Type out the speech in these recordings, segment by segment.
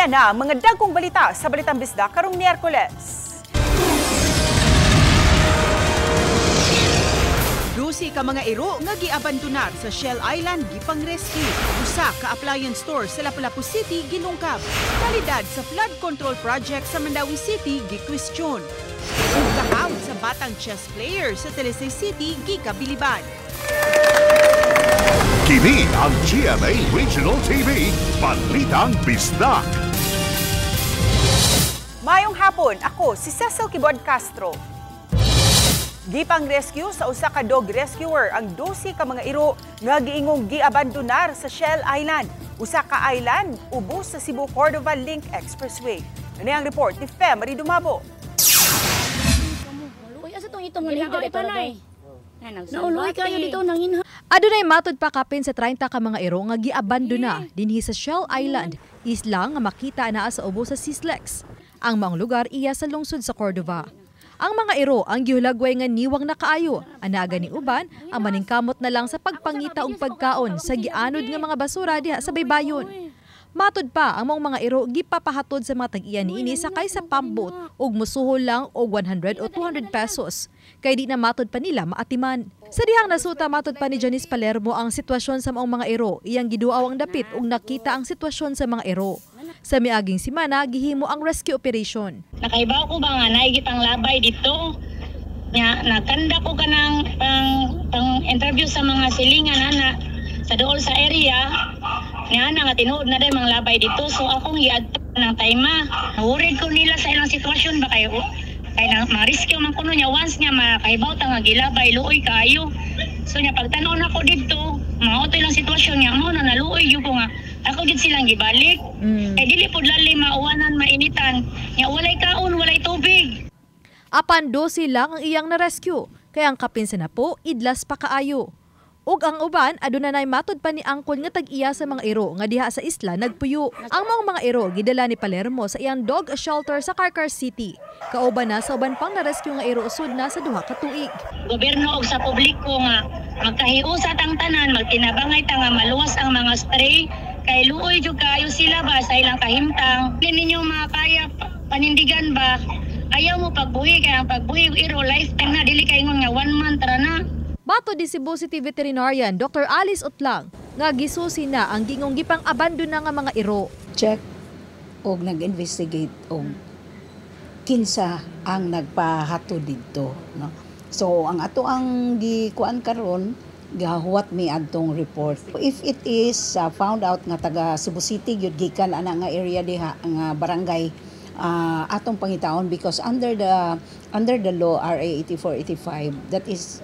Yan na ang mga dagkong balita sa Balitang Bisdak karong Miyerkules. 12 ka mga iro nga giabandonar sa Shell Island gipang-rescue. Usa ka appliance store sa Lapu-Lapu City ginungkab. Kalidad sa flood control project sa Mandawi City gi-question. Ug gahaw sa batang chess player sa Talisay City gikabiliban. Kini ang GMA Regional TV, Balitang Bisdak. Mayong hapon, ako si Cecil Kibod Castro. Gipang rescue sa usa ka dog rescuer ang 12 ka mga iro nga giingong giabandonar sa Shell Island. Usa ka island ubos sa Cebu-Cordova Link Expressway. Ano ang report ni Fe Marie Dumabo? Adunay matud pa kapin sa 30 ka mga iro nga giabandona dinhi sa Shell Island, isla nga makita naa sa ubos sa Sislex. Ang mga lugar iya sa lungsod sa Cordova. Ang mga iro ang gihulagway nga niwang na kaayo. Anaga ni uban ang maningkamot na lang sa pagpangita og pagkaon sa gianod nga mga basura diha sa baybayon. Matud pa ang mga iro gipapahatod sa mga tag-iya niini sakay sa pambot ug musuhol lang og 100 o 200 pesos. Kay di na matud pa nila maatiman. Sa dihang nasuta matud pa ni Janice Palermo ang sitwasyon sa mga iro, iyang giduaw ang dapit ug nakita ang sitwasyon sa mga iro. Sa miaging simana, gihimo ang rescue operation. Nakaibaw ko ba nga naigit ang labay dito? Nakanda ko ka ng pang-interview sa mga silingan na sa dool sa area. Nga tinuod na rin mga labay dito. So akong i-add ng tayma. Nahurid ko nila sa ilang sitwasyon ba kayo? Kaya ma-rescue man kuno niya once niya makaibaw ta nga gilabay luoy kaayo. So niya pagtanaw na ko dito, mauto ilang sitwasyon niya mo na naluoy gyud ko nga. Ako gid silang gibalik. Kay dili pud lalim mauwanan mainitan. Nya walay kaon, walay tubig. Apan 12 lang ang iyang na-rescue, kaya ang kapinsa na po idlas pa kaayo. Ug ang uban adunay matud pa ni angkol nga tag-iya sa mga iro nga diha sa isla nagpuyo. Ang mga iro gidala ni Palermo sa iyang dog shelter sa Carcar City. Kauban na sa uban pang na-rescue nga iro usod na sa duha ka tuig. Gobyerno og sa publiko nga magkahiusat ang tanan, magtinabangay ta nga maluwas ang mga stray kay luoy jud kayo sila ba sa ilang kahimtang. Dili ninyo makaya panindigan ba? Ayaw mo pagbuhi kay ang pagbuhi iro lifetime na dili kay ingon nga 1 month ra na. Bato di Cebu City Veterinarian Dr. Alice Utlang nga gisusi na ang gingong gipang abandona nga mga iro. Check og nag-investigate og kinsa ang nagpahato didto, no? So ang ato ang gikuan karon gahuwat mi adtong report. If it is found out nga taga Cebu City gyud gikan ana nga area diha nga barangay atong pangitaon because under the law RA 8485 that is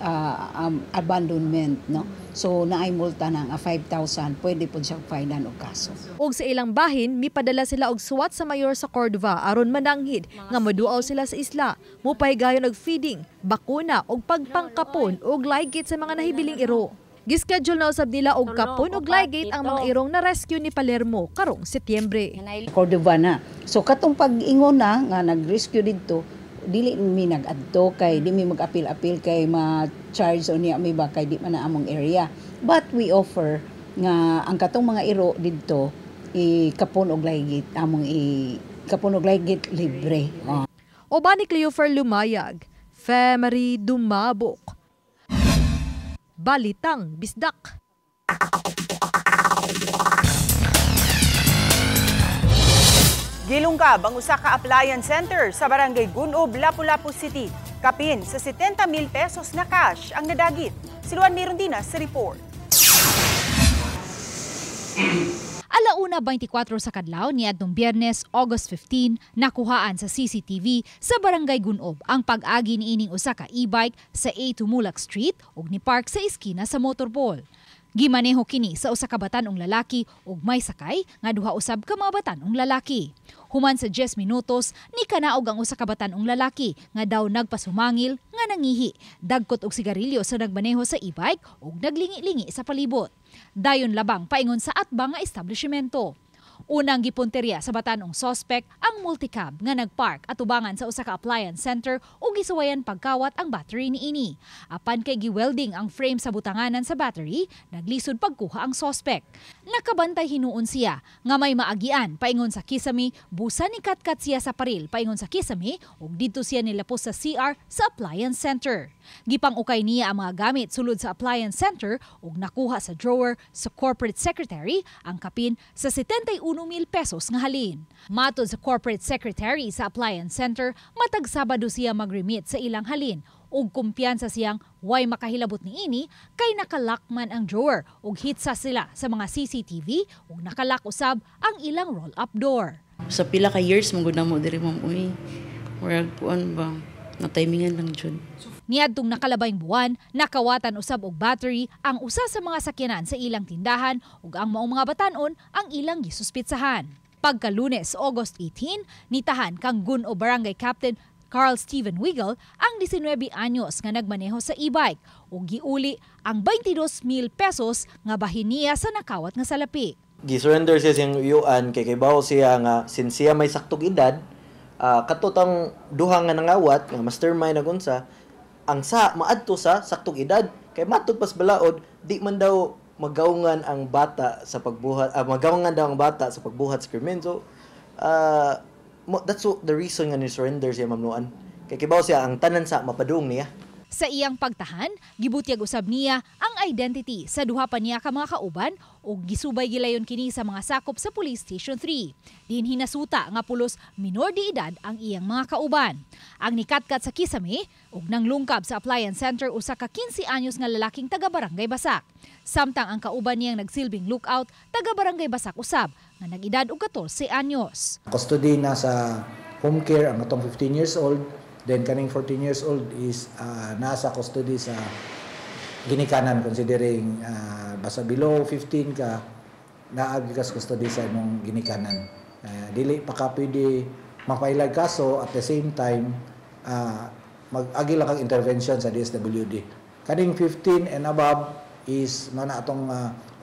abandonment, no? So naay multa na nga 5,000, pwede pud siyang finean og kaso. Og sa ilang bahin mipadala sila og suwat sa mayor sa Cordova aron mananghid nga maduaw sila sa isla, mupahigayon og feeding, bakuna og pagpangkapon og ligate sa mga nahibiling iro. Gischedule na usab nila og kapon og ligate ang mga irong na-rescue ni Palermo karong Setyembre. Cordova na. So katong pag-ingon na nga nag-rescue didto, dili mi nag-adto kay di mi mag-apil-apil kay ma-charge o niya mi ba kay di man na among area. But we offer nga ang katong mga iro didto kapon og ligate among kapon og ligate libre. Oba ni Cleofer Lumayag, Fe Marie Dumabok. Balitang Bisdak. Gilungkab ang usa ka appliance center sa Barangay Gunob, Lapu-Lapu City. Kapin sa 70 mil pesos na cash ang nadagit. Si Luan Mirondina sa report. Alauna 24 sa kadlaw niadtong Biyernes, August 15, nakuhaan sa CCTV sa Barangay Gunob ang pag-agi niining usa ka e-bike sa A Tumulak Street ug ni park sa iskina sa motorball. Gimaneho kini sa usa ka batanong lalaki ug may sakay nga duha usab ka mga batanong lalaki. Human sa 10 minutos ni kanaog ang usa ka batanong lalaki nga daw nagpasumangil nga nangihi, dagkot og sigarilyo sa nagmaneho sa e-bike ug naglingi-lingi sa palibot. Dayon labang paingon sa atbang nga establishmento. Unang gipunteriya sa batanong sospek ang multicab nga nagpark at tubangan sa usa ka appliance center ug gisuwayan pagkawat ang battery niini. Apan kay giwelding ang frame sa butanganan sa battery, naglisod pagkuha ang sospek. Nakabantay hinuon siya nga may maagian paingon sa kisame, busa ni katkat siya sa paril paingon sa kisame ug didto siya nilapos sa CR sa appliance center. Gipang-ukay niya ang mga gamit sulod sa appliance center ug nakuha sa drawer sa corporate secretary ang kapin sa 71,000 pesos nga halin. Matod sa corporate secretary sa appliance center, matag Sabado siya mag-remit sa ilang halin ug kumpiyansa siyang way makahilabot niini kay nakalakman ang drawer ug hitsa sila sa mga CCTV ug nakalak usab ang ilang roll-up door. Sa pila ka years mong gud mo diri ma'am uy. Murag kuan ba na timingan lang jud. Niadtong nakalabayng buwan, nakawatan usab og battery ang usa sa mga sakyanan sa ilang tindahan ug ang maong mga batan-on ang ilang gisuspitsahan. Pagka Lunes, August 18, nitahan kang Guno Barangay Captain Carl Steven Wiggle ang 19 anyos nga nagmaneho sa e-bike ug giuli ang 22,000 pesos nga bahin niya sa nakawat nga salapi. Gisurrender siya siyang uyuan kay kaybaw siya nga since siya may saktong edad, katutang duha nga nangawat nga mastermind na gunsa ang sa maadto sa saktong edad kay matud pas balaod di man daw magawngan ang bata sa pagbuhat magawngan daw ang bata sa pagbuhat sa krimen. So that's the reason nga ni surrender siya mamnuan kay kibaw siya ang tanan sa mapadung niya. Sa iyang pagtahan, gibutyag usab niya ang identity sa duha pa niya ka mga kauban ug gisubay gilayon kini sa mga sakop sa Police Station 3. Din hinasuta nga pulos minor de edad ang iyang mga kauban. Ang nikatkat sa kisame ug nanglungkab sa appliance center usa ka 15 anyos nga lalaking taga Barangay Basak. Samtang ang kauban niyang nagsilbing lookout taga Barangay Basak usab nga nag-edad og 14 anyos. Custody na sa home care ang atong 15 years old. Then kaning 14 years old is nasa custody sa ginikanan considering basta below 15 ka naagi ka sa custody sa imong ginikanan. Dili pa ka pwede mapailag kaso at the same time mag-agi lang kang intervention sa DSWD. Kaning 15 and above is mana atong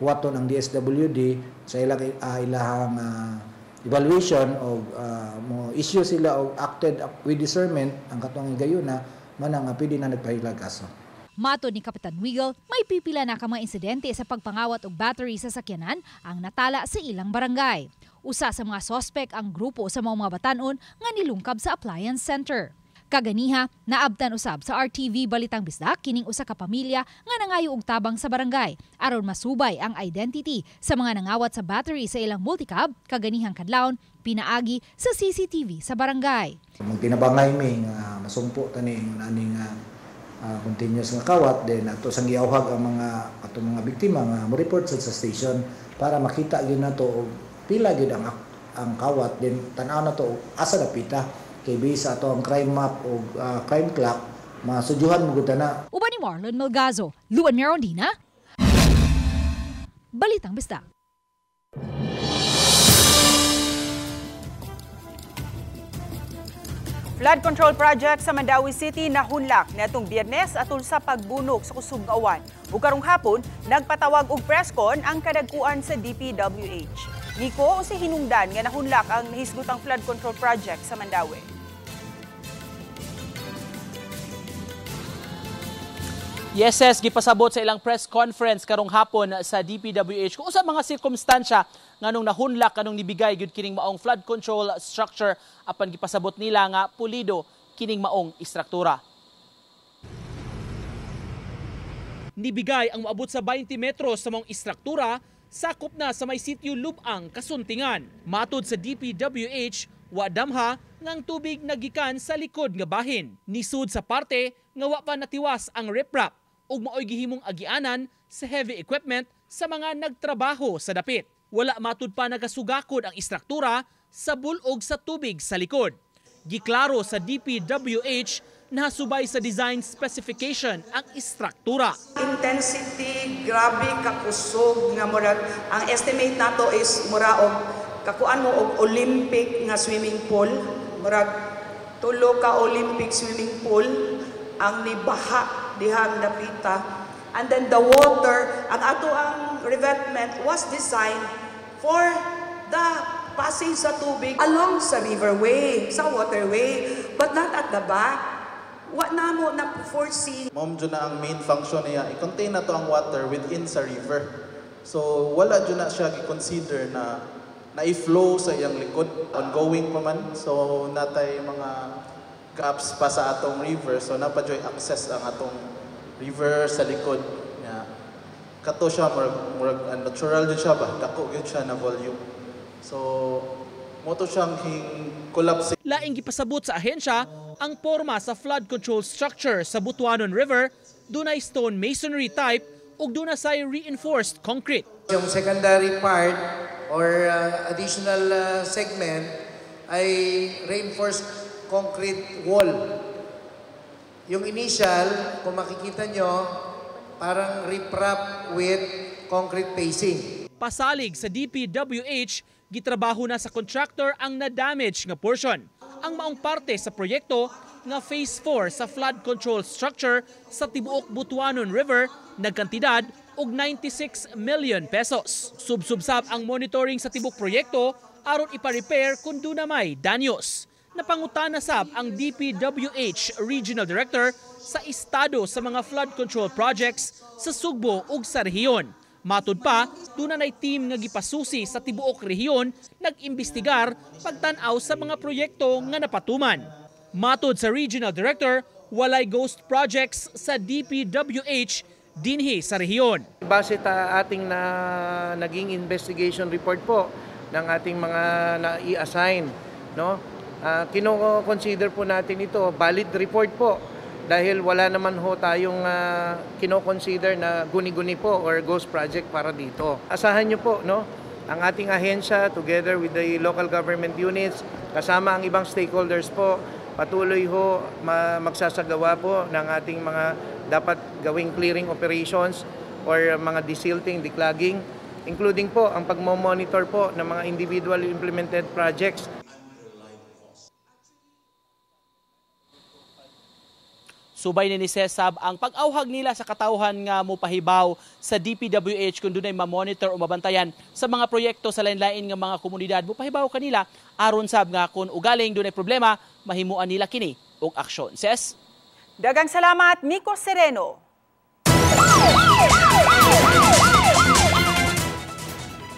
huwaton ang DSWD sa ilahang evaluation o mo issue sila og acted with discernment ang katong gayuna man nga pwede na nagpahilag kaso. Matod ni Kapitan Wiggle, may pipila na ka mga insidente sa pagpangawat og battery sa sakyanan ang natala sa ilang barangay. Usa sa mga sospek ang grupo sa mga batan-on nga nilungkab sa appliance center. Kaganiha, naabtan usab sa RTV Balitang Bisdak kining usa ka pamilya nga nangayo og tabang sa barangay aron masubay ang identity sa mga nangawat sa battery sa ilang multicab kaganihang kadlawon pinaagi sa CCTV sa barangay. Magtinabangay mi nga masumpo tani ani nga continuous nga kawat then ato sang giawhag ang mga atong mga biktima nga mo report sa station para makita gyud nato og pila gyud ang kawat then tan-aw nato asa dapita. Kay bisa ato ang crime map o crime clock, masudyuhan mo gud na. Uban ni Marlon Melgazo, Luan Merondina, Balitang Bisdak. Flood control project sa Mandawi City nahunlak netong Biyernes atol sa pagbunok sa kusog nga uwan. Ug karong hapon nagpatawag og presscon ang kadagkuan sa DPWH. Niko si hinungdan nga nahunlak ang nahisgutang flood control project sa Mandawi. Yes, gipasabot sa ilang press conference karong hapon sa DPWH kung sa mga sirkumstansya nganong nahunlak kanong nibigay gyud kining maong flood control structure apan gipasabot nila nga pulido kining maong istruktura. Nibigay ang moabot sa 20 metros sa maong istruktura sakop na sa may sitio Lubang, Kasuntingan. Matod sa DPWH, wa damha ngang tubig nagikan sa likod nga bahin. Nisud sa parte nga wa pa natiwas ang riprap ug maoy gihimong agianan sa heavy equipment sa mga nagtrabaho sa dapit. Wala matud pa nagasugakod ang istruktura sa bulog sa tubig sa likod. Giklaro sa DPWH na subay sa design specification ang istruktura. Intensity, grabe kakusog nga murag ang estimate nato is mura og kakuan mo og Olympic nga swimming pool, murag tulo ka Olympic swimming pool ang nibaha dihang dapita. And then the water, ang ato ang revetment was designed for the passing sa tubig along sa riverway, sa waterway, but not at the back. Wa na mo na foresee. Mom, dyan na ang main function niya. I-contain na to ang water within sa river. So, wala dyan na siya i-consider na i-flow sa iyang likod. Ongoing pa man. So, natay mga gaps pa sa atong river. So, napadyoy access ang atong river sa likod. Yeah. Kato siya, natural dyan siya ba? Dako yun siya na volume. So, moto siyang collapse. Laing gipasabot sa ahensya ang porma sa flood control structure sa Butuanon River, dunay stone masonry type ug duna say reinforced concrete. Yung secondary part or additional segment ay reinforced concrete wall. Yung initial, kung makikita nyo, parang riprap with concrete facing. Pasalig sa DPWH, gitrabaho na sa contractor ang na-damage nga portion. Ang maong parte sa proyekto nga Phase 4 sa flood control structure sa tibuok Butuanon River nagkantidad og 96 million pesos. Subsubsab ang monitoring sa tibok proyekto aron ipa-repair kung doon na may danyos. Napangutana sab ang DPWH Regional Director sa estado sa mga flood control projects sa Sugbo ug sa rehiyon. Matud pa, doon na team nga gipasusi sa tibuok rehiyon nag-imbestigar pagtan-aw sa mga proyekto nga napatuman. Matud sa Regional Director, walay ghost projects sa DPWH dinhi sa rehiyon. Base ta ating naging investigation report po ng ating mga na-i-assign, no? Kino-consider po natin ito valid report po. Dahil wala naman ho tayong kino-consider na guni-guni po or ghost project para dito. Asahan nyo po, no? Ang ating ahensya together with the local government units, kasama ang ibang stakeholders po, patuloy ho magsasagawa po ng ating mga dapat gawing clearing operations or mga desilting, declogging, including po ang pagmo-monitor po ng mga individual implemented projects. Subay ni Cesab ang pag-awhag nila sa katauhan nga mopahibaw sa DPWH kung dunay ma-monitor o mabantayan sa mga proyekto sa lain-lain nga mga komunidad. Mopahibaw kanila aron sab nga kung ugaling dunay problema mahimuan nila kini og aksyon. Ses? Dagang salamat, Miko Sereno.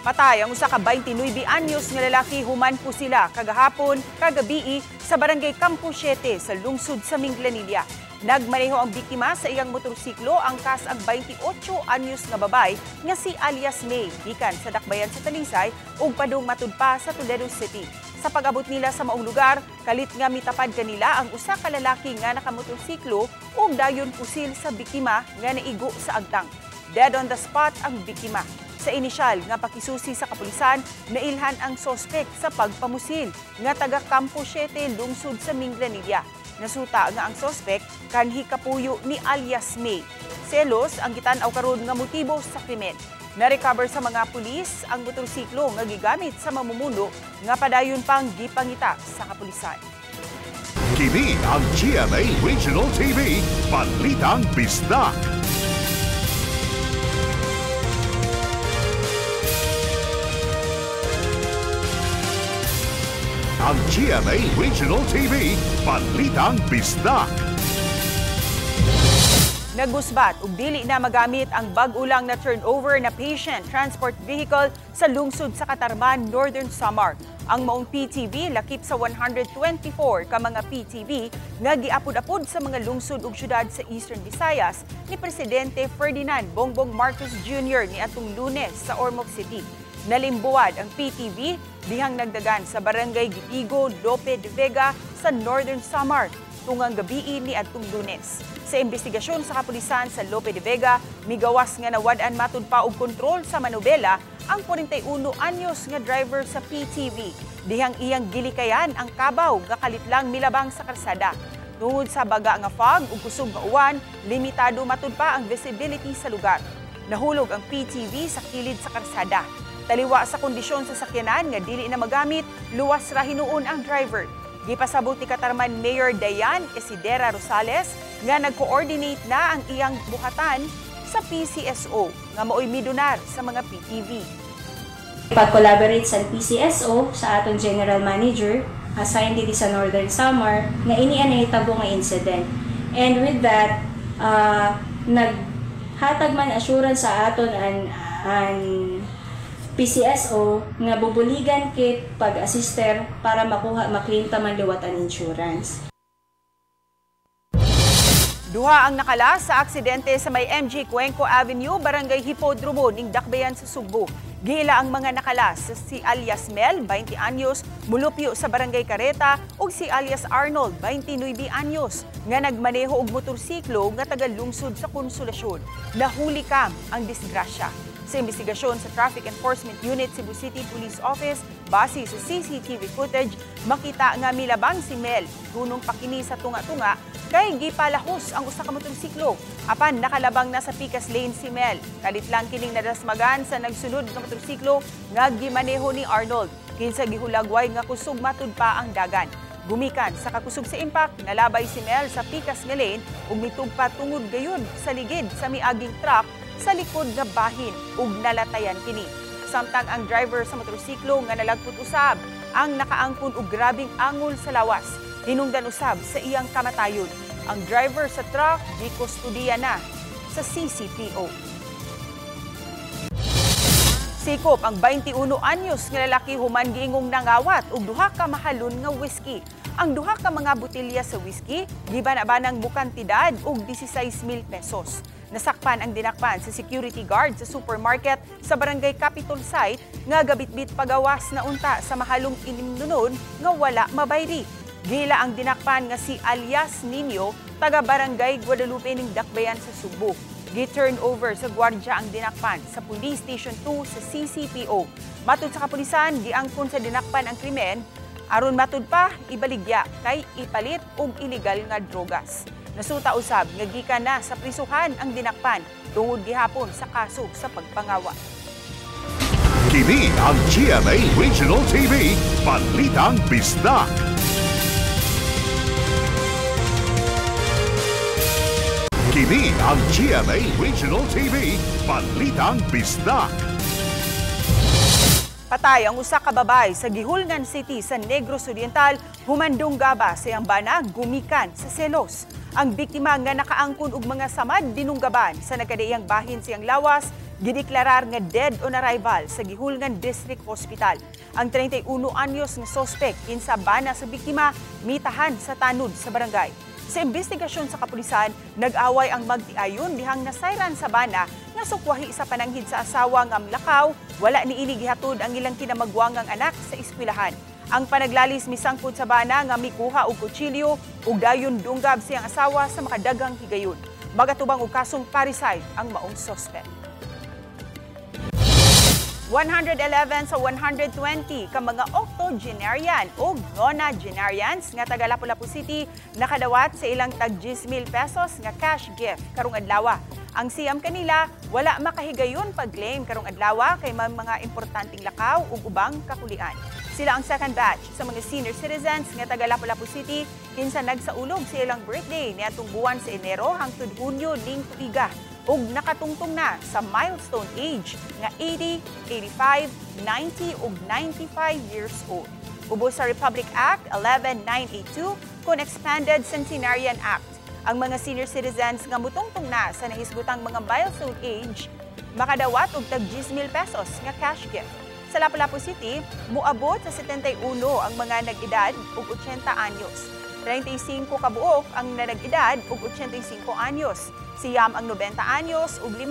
Patay ang usa ka 29 anyos nga lalaki human po sila kagahapon, kagabii sa barangay Campo 7 sa lungsod sa Minglanilla. Nagmaneho ang biktima sa iyang motorsiklo angkas ang 28 anyos nga babay nga si alias May, gikan sa Dakbayan sa Talisay ug padung matud pa sa Toledo City. Sa pag-abot nila sa maong lugar, kalit nga mitapad kanila ang usa ka lalaki nga nakamotorsiklo ug dayon pusil sa biktima nga naigo sa agtang. Dead on the spot ang biktima. Sa inisyal nga pakisusi sa kapulisan, nailhan ang sospek sa pagpamusil nga taga Campo 7 lungsod sa Minglanilla. Nasuta nga ang sospek kanhi kapuyo ni alias May. Selos ang gitan-aw karon nga motibo sa krimen. Na-recover sa mga pulis ang motorsiklo nga gigamit sa mamumuno nga padayon pang gipangita sa kapulisan. Kini ang GMA Regional TV, Balitang Bisdak. Ang GMA Regional TV, Balitang Bisdak. Nagusbat ug dili na magamit ang bag-ulang na turnover na patient transport vehicle sa lungsod sa Katarman, Northern Samar. Ang maong PTV lakip sa 124 ka mga PTV nga giapod-apod sa mga lungsod ug syudad sa Eastern Visayas ni Presidente Ferdinand Bongbong Marcos Jr. niadtong Lunes sa Ormoc City. Nalimbuad ang PTV dihang nagdagan sa Barangay Gitigo, Lope de Vega sa Northern Samar tungang gabii ni adtong Lunes. Sa investigasyon sa kapulisan sa Lope de Vega, migawas nga nawad-an matud pa og kontrol sa manobela ang 41 anyos nga driver sa PTV dihang iyang gilikayan ang kabaw nga kalitlang milabang sa kalsada. Tungod sa baga nga fog ug kusog nga uwan, limitado matud pa ang visibility sa lugar. Nahulog ang PTV sa kilid sa kalsada. Taliwa sa kondisyon sa sakyanan nga dili na magamit, luwas ra hinuon ang driver. Gipasabot ni Katarman Mayor Dayan Isidera Rosales nga nag-coordinate na ang iyang buhatan sa PCSO nga maoy midonar sa mga PTV. Pag-collaborate sa PCSO sa atong General Manager assigned dito sa Northern Samar nga ini tabo nga incident. And with that, naghatag man assurance sa aton an PCSO nga bubuligan kit pag-assister para maklaim taman liwat an insurance. Duha ang nakalas sa aksidente sa may MG Cuenco Avenue, Barangay Hipodromo, ning Dakbayan sa Sugbo. Gila ang mga nakalas si alias Mel, 20 anyos, mulupyo sa Barangay Careta, ug si alias Arnold, 29 anyos, nga nagmaneho og motorsiklo nga taga-lungsod sa Konsolasyon. Nahuli kam ang disgrasya. Sa investigasyon sa Traffic Enforcement Unit Cebu City Police Office, base sa CCTV footage, makita nga milabang si Mel, gunong pakini sa tunga-tunga, kay gipalahos ang usa ka motorsiklo. Apan nakalabang na sa Picas Lane si Mel. Kalit lang kining nadasmagan sa nagsunod nga motorsiklo nga gimaneho ni Arnold. Kinsa gihulagway nga kusog matud pa ang dagan. Gumikan sa kakusog sa impact, nalabay si Mel sa Picas nga lane ug mitugpa tungod gayud sa ligid sa miaging truck sa likod nga bahin ug nalatayan kini. Samtang ang driver sa motorsiklo nga nalagpot usab ang nakaangkon og grabing angol sa lawas. Hinungdan usab sa iyang kamatayon. Ang driver sa truck gikustudiya na sa CCPO. Sikop ang 21 anyos nga lalaki human giingong nangawat og duha ka mahalon nga whiskey. Ang duha ka mga botelya sa whiskey gibana-banang bukantidad og 16,000 pesos. Nasakpan ang dinakpan sa security guard sa supermarket sa Barangay Capitol Site nga gabitbit pagawas na unta sa mahalong inimnunon nga wala mabayri. Gila ang dinakpan nga si alias Nino, taga Barangay Guadalupe ning Dakbayan sa Subo. Gi-turn over sa gwardya ang dinakpan sa Police Station 2 sa CCPO. Matud sa kapulisan, giangkon sa dinakpan ang krimen, aron matud pa ibaligya kay ipalit og illegal nga drogas. Nasuta usab nga gikan na sa prisuhan ang dinakpan tungod gihapon sa kaso sa pagpangawa. Kini ang GMA Regional TV, Balitang Bisdak. Kini ang GMA Regional TV, Balitang Bisdak. Patay ang usa ka babay sa Gihulngan City sa Negros Oriental, humandong gaba sa iyang bana gumikan sa selos. Ang biktima nga nakaangkon og mga samad dinunggaban sa nagkadaiyang bahin siyang lawas, gideklarar nga dead on arrival sa Gihulngan District Hospital. Ang 31 anyos nga suspect kinsa bana sa biktima mitahan sa tanod sa barangay. Sa investigasyon sa kapulisan, nag-away ang magtiayon dihang nasayran sa bana nga sukwahi sa pananghid sa asawa nga lakaw, wala niini gihatod ang ilang kinamagwangang anak sa eskwelahan. Ang panaglalis misangkot sa bana nga mikuha og kutsilyo ug dayon dunggab siyang asawa sa makadagang higayon. Magatubang og kasong parricide ang maong suspect. 111 sa 120 ka mga octogenarian o nonagenarians nga taga Lapu-Lapu City nakadawat sa ilang tag 10,000 pesos nga cash gift karong adlaw. Ang siyam kanila wala makahigayon pag-claim karong adlaw kay mga importanteng lakaw ug ubang kakulian. Sila ang second batch sa mga senior citizens nga taga Lapu-Lapu City kinsa nagsaulog sa ilang birthday niadtong buwan sa Enero hangtod Hunyo ning tuiga. Ug nakatungtong na sa milestone age nga 80, 85, 90 ug 95 years old. Ubos sa Republic Act 11982 kun Expanded Centenarian Act. Ang mga senior citizens nga mutungtong na sa nahisgutang mga milestone age makadawat og tag 10,000 pesos nga cash gift. Sa Lapu-Lapu City, muabot sa 71 ang mga nag-edad ug 80 anyos. 35 kabuok ang nanag-edad ug 85 anyos. Siyam ang 90 anyos ug 5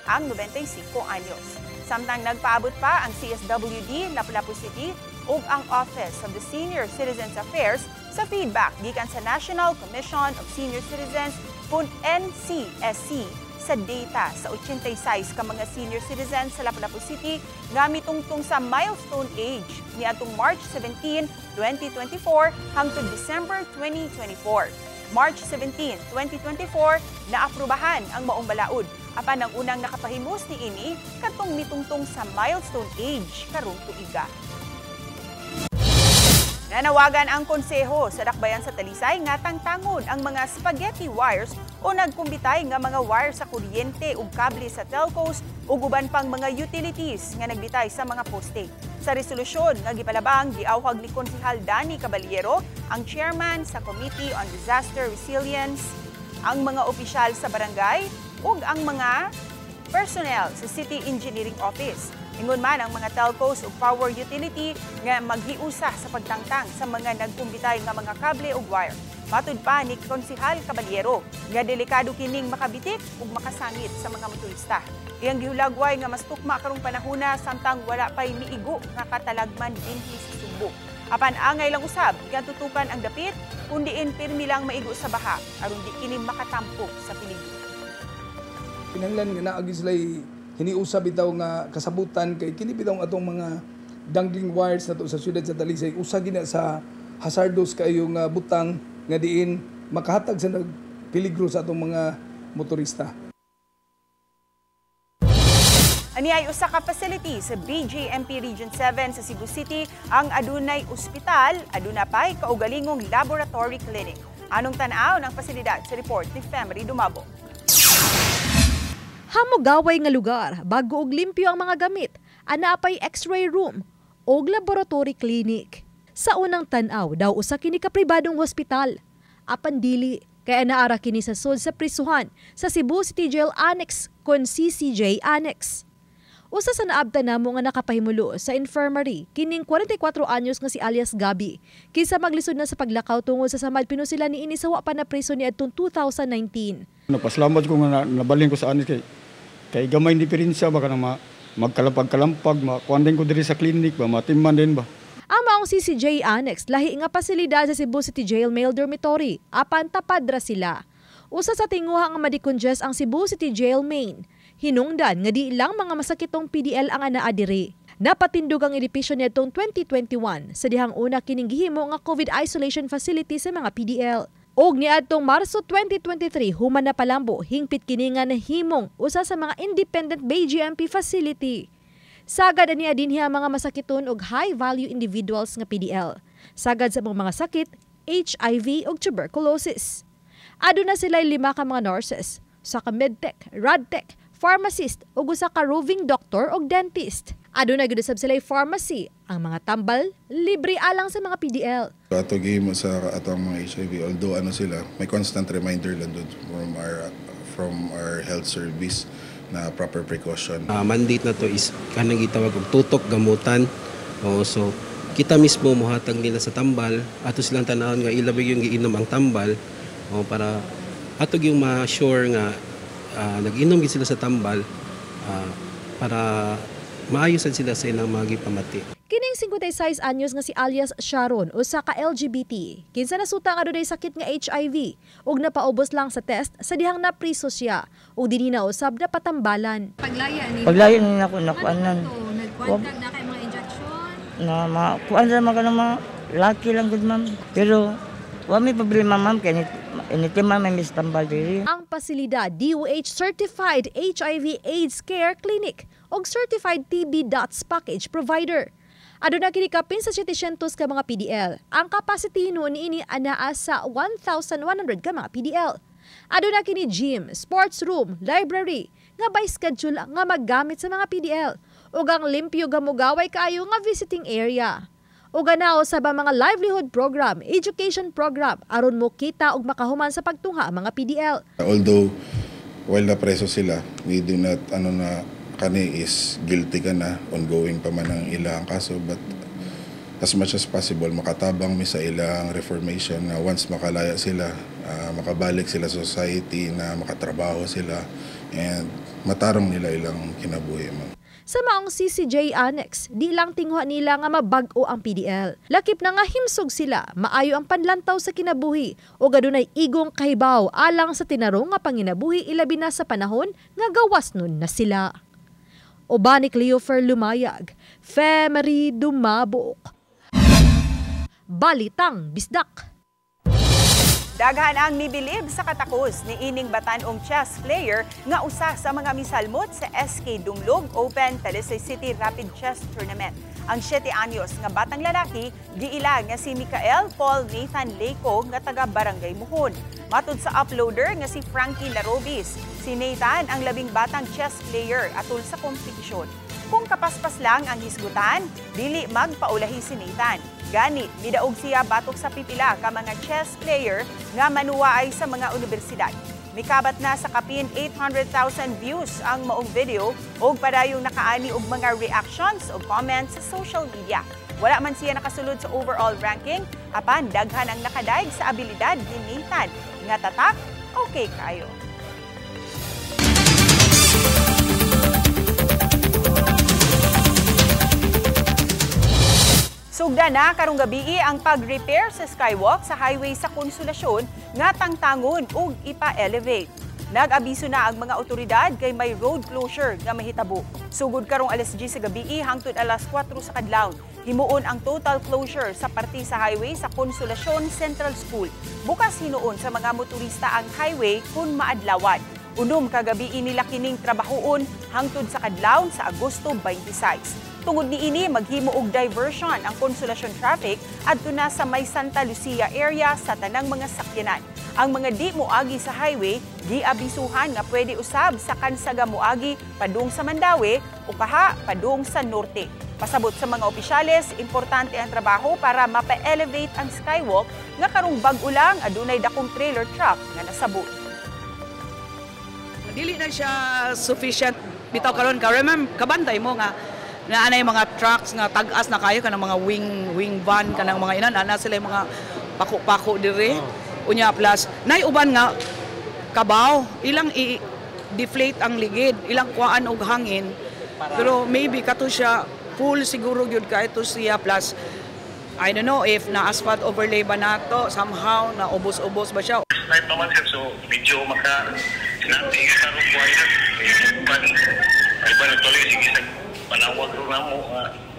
ang 95 anyos. Samtang nagpaabot pa ang CSWD Lapu-Lapu City ug ang Office of the Senior Citizens Affairs sa feedback gikan sa National Commission of Senior Citizens kun NCSC sa data sa 86 ka mga senior citizens sa Lapu-Lapu City nga mitungtong sa milestone age niadtong March 17, 2024 hangtod December 2024. March 17, 2024, naaprubahan ang maong balaod. Apan ang unang nakapahimos ni ini katong mitungtong sa milestone age karong tuiga. Nanawagan ang konseho sa dakbayan sa Talisay nga tangtangon ang mga spaghetti wires o nagkumbitay nga mga wire sa kuryente ug kable sa telcos ug uban pang mga utilities nga nagbitay sa mga poste. Sa resolusyon nga gipalabang, giawhag ni Konsehal Danny Caballero, ang chairman sa Committee on Disaster Resilience, ang mga opisyal sa barangay ug ang mga personnel sa City Engineering Office. Ingon man ang mga telcos o power utility nga maghiusa sa pagtangtang sa mga nagkumbitay nga mga kable o wire. Matud pa ni Konsehal Caballero nga delikado kining makabitik ug makasangit sa mga motorista. Iyang gihulagway nga mas tukma karong panahona samtang wala pay miigo nga katalagman dinhi sa Subo. Apan angay lang usab nga tutukan ang dapit kundiin pirmi lang maigo sa baha aron di kini makatampok sa peligro. Pinanglan nga naagi sila'y hiniusab bitaw nga kasabutan kay kini bitaw atong mga dangling wires nato sa siyudad sa Talisay usa gina sa hazardous kayo nga butang nga diin makahatag sa nagpeligro sa atong mga motorista. Ani ay usa ka facility sa BJMP Region 7 sa Cebu City ang adunay ospital, aduna pay kaugalingong laboratory clinic. Anong tan-aw ng pasilidad sa report ni Femery Dumabo? Hamogaway nga lugar, bago og limpyo ang mga gamit, ana pay X-ray room og laboratory clinic. Sa unang tan-aw daw usa kini ka pribadong hospital. Apan dili kay anaara kini sa sud sa prisuhan sa Cebu City Jail Annex kon CCJ Annex. Usa sa naabtan namo nga nakapahimulo sa infirmary kining 44 anyos nga si alias Gabi kinsa maglisod na sa paglakaw tungod sa samad pinusila niini sa wa pa na priso niadtong 2019. Napasalamat ko nga nabalhin ko sa Annex kay gamay diferensya baka na magkalampag-kalampag, makuandin ko diri sa clinic ba, matimman din ba. Ang maong CCJ Annex, lahi nga pasilidad sa Cebu City Jail Male Dormitory, apan tapad ra sila. Usa sa tinguha nga madikongest ang Cebu City Jail Main. Hinungdan nga di lang mga masakitong PDL ang anaa diri. Napatindog ang edipisyon nitong 2021 sa dihang una kining gihimo nga COVID isolation facility sa mga PDL. Og niadtong Marso 2023 human na palambo hingpit kini nga nahimong usa sa mga independent BJMP facility. Sagad aniya dinhi ang mga masakiton og high value individuals nga PDL. Sagad sa mga sakit, HIV ug tuberculosis. Aduna sila 5 ka mga nurses, sa ka medtech, radtech, pharmacist ug usa ka roving doctor ug dentist. Aduna gid usab sila pharmacy, ang mga tambal libre alang sa mga PDL. Ato gihimo sa atong mga HIV, although sila may constant reminder lang doon from our health service na proper precaution. Mandate na to is kanang gitawag og tutok gamutan. So kita mismo mohatag nila sa tambal ato silang tan-awon nga ilabig yung giinom ang tambal para ato yung ma-sure nga nag-inom gid sila sa tambal para maayosan sila sa ilang mga gipamati. Kining 56 anyos nga si alias Sharon usa ka LGBT. Kinsa nasuta nga dunay sakit nga HIV ug napaubos lang sa test sa dihang napriso siya ug dinhi na usab na patambalan. Paglayan ni nako nakuanan. Nagkuan na kay mga injection. Na kuan sa mga lucky lang gud ma'am. Pero wa may problema ma'am kay anytime may mistambal diri. Ang pasilidad DOH Certified HIV/AIDS Care Clinic og Certified TB DOTS Package Provider. Aduna kini kapin sa 700 ka mga PDL. Ang capacity niini anaa sa 1,100 ka mga PDL. Aduna kini gym, sports room, library nga by schedule nga maggamit sa mga PDL ug ang limpyo gamugaway kaayo nga visiting area. Ug ganaw sa mga livelihood program, education program aron mo kita og makahuman sa pagtungha ang mga PDL. Although while na preso sila, we do not kani is guilty ka na, ongoing pa man ang ilang kaso, but as much as possible makatabang mi sa ilang reformation na once makalaya sila, makabalik sila sa society, na makatrabaho sila and matarong nila ilang kinabuhi man. Sa maong CCJ Annex, di lang tinguha nila nga mabag-o ang PDL. Lakip na nga himsog sila, maayo ang panlantaw sa kinabuhi o gadunay igong kahibaw alang sa tinarong nga panginabuhi ilabi na sa panahon nga gawas nun na sila. Obanik Leofer Lumayag, Femery Dumabok. Balitang Bisdak. Daghan ang mibilib sa katakos ni ining Batanong chess player nga usa sa mga misalmot sa SK Dumlog Open Talisay City Rapid Chess Tournament. ang 7 anyos nga batang lalaki giila nga si Michael Paul Nathan Leco nga taga Barangay Muhon. Matud sa uploader nga si Frankie Larobis, si Nathan ang labing batang chess player atol sa kompetisyon. Kung kapaspas lang ang hisgutan, dili magpaulahi si Nathan. Gani, midaog siya batok sa pipila ka mga chess player nga manuwaay sa mga universidad. Mikabat na sa kapin 800,000 views ang maong video o padayong nakaani og mga reactions o comments sa social media. Wala man siya nakasulod sa overall ranking, apan daghan ang nakadaig sa abilidad ni Nathan. Nga tatak, okay kayo. Sugda na karong gabi ang pag-repair sa skywalk sa highway sa Konsolasyon nga tangtangon ug ipa-elevate. Nag-abiso na ang mga otoridad kay may road closure nga mahitabo. Sugod karong alas 10 sa gabi hangtod alas 4 sa kadlawon, himuon ang total closure sa parte sa highway sa Konsolasyon Central School. Bukas hinuon sa mga motorista ang highway kung maadlawan. Unom kagabi nila kining trabahoon hangtod sa kadlawon sa Agosto 26. Tungod niini maghimo og diversion ang Konsolasyon traffic adto na sa may Santa Lucia area sa tanang mga sakyanan. Ang mga di moagi sa highway giabisuhan nga pwede usab sa Kansaga moagi padung sa Mandawi o kaha padung sa norte. Pasabot sa mga opisyales, importante ang trabaho para mapa-elevate ang skywalk nga karong bag-o lang adunay dakong trailer truck nga nasabot. Dili na siya sufficient bitaw karon ka remember kabantay mo nga na anay mga trucks nga tag-as na kayo kanang mga wing van kanang mga inan ana sila mga pako-pako dire unya plus nay uban nga kabaw ilang i-deflate ang ligid ilang kuan og hangin pero maybe kato siya full siguro gyud ka ito siya plus I don't know if na asphalt overlay ba nato somehow na ubos-ubos ba siya live naman siya so medyo maka sinati ka ro buhayan ay ba na tuloy sige sa panawag ro na mo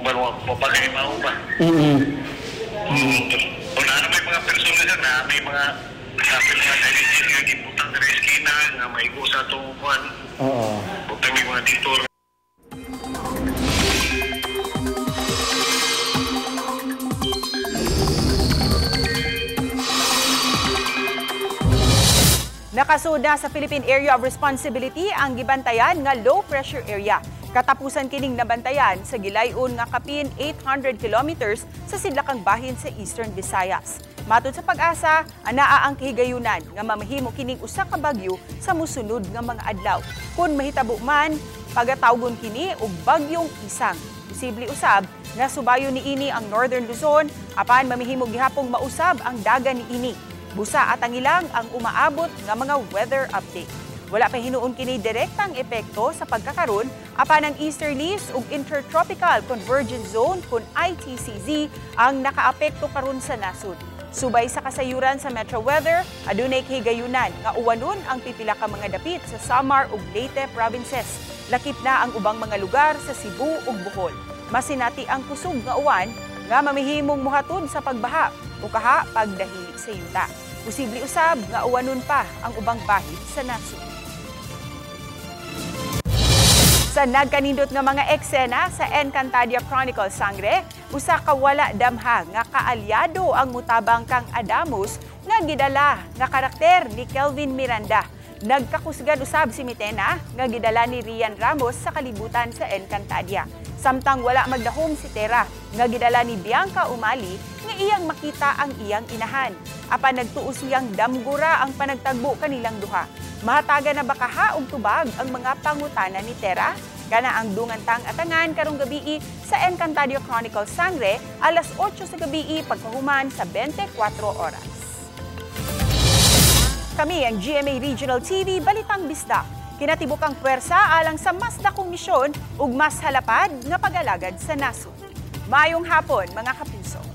baru mapagay mao ba kung ano may mga persona dyan na may mga sabi mga intelligent nga giputang sa eskina nga may sa itong kuhan kung may mga dito. Nakasoda sa Philippine Area of Responsibility ang gibantayan nga low pressure area. Katapusan kining nabantayan sa gilayon nga kapin 800 kilometers sa sidlakang bahin sa Eastern Visayas. Matod sa Pag-asa, anaa ang kahigayunan nga mamahimo kining usa ka bagyo sa mosunod nga mga adlaw. Kung mahitabo man, pagatawgon kini og bagyong Isang. Posible usab nga subayon niini ang Northern Luzon apan mamahimo gihapong mausab ang dagan niini. Busa at ang ilang ang umaabot nga mga weather update. Wala pa hinuon kini direktang epekto sa pagkakaroon apan ang easterlies ug intertropical convergence zone kun ITCZ ang nakaapekto karon sa nasud. Subay sa kasayuran sa Metro Weather, adunay kahigayunan nga uwanon ang pipila ka mga dapit sa Samar ug Leyte provinces. Lakip na ang ubang mga lugar sa Cebu ug Bohol. Masinati ang kusog nga uwan nga mamihimong muhatod sa pagbaha o kaha pagdahili sa yuta. Posible usab nga uwanon pa ang ubang bahid sa nasud. Sa nagkanindot nga mga eksena sa Encantadia Chronicles Sangre, usa ka wala damha nga kaalyado ang mutabang kang Adamus nga gidala nga karakter ni Kelvin Miranda. Nagkakusgan usab si Mitena nga gidala ni Rian Ramos sa kalibutan sa Encantadia. Samtang wala magdahom si Tera nga gidala ni Bianca Umali nga iyang makita ang iyang inahan. Apan nagtuos siyang damgura ang panagtagbo kanilang duha. Mahataga na bakaha og tubag ang mga pangutana ni Tera? Kana ang dungantang atangan karong gabi sa Encantadia Chronicles Sangre, alas 8 sa gabi pagkahuman sa 24 oras. Kami ang GMA Regional TV Balitang Bisdak. Kinatibukang puwersa alang sa mas dakong misyon ug mas halapad nga pag-alagad sa nasud. Maayong hapon mga kapuso.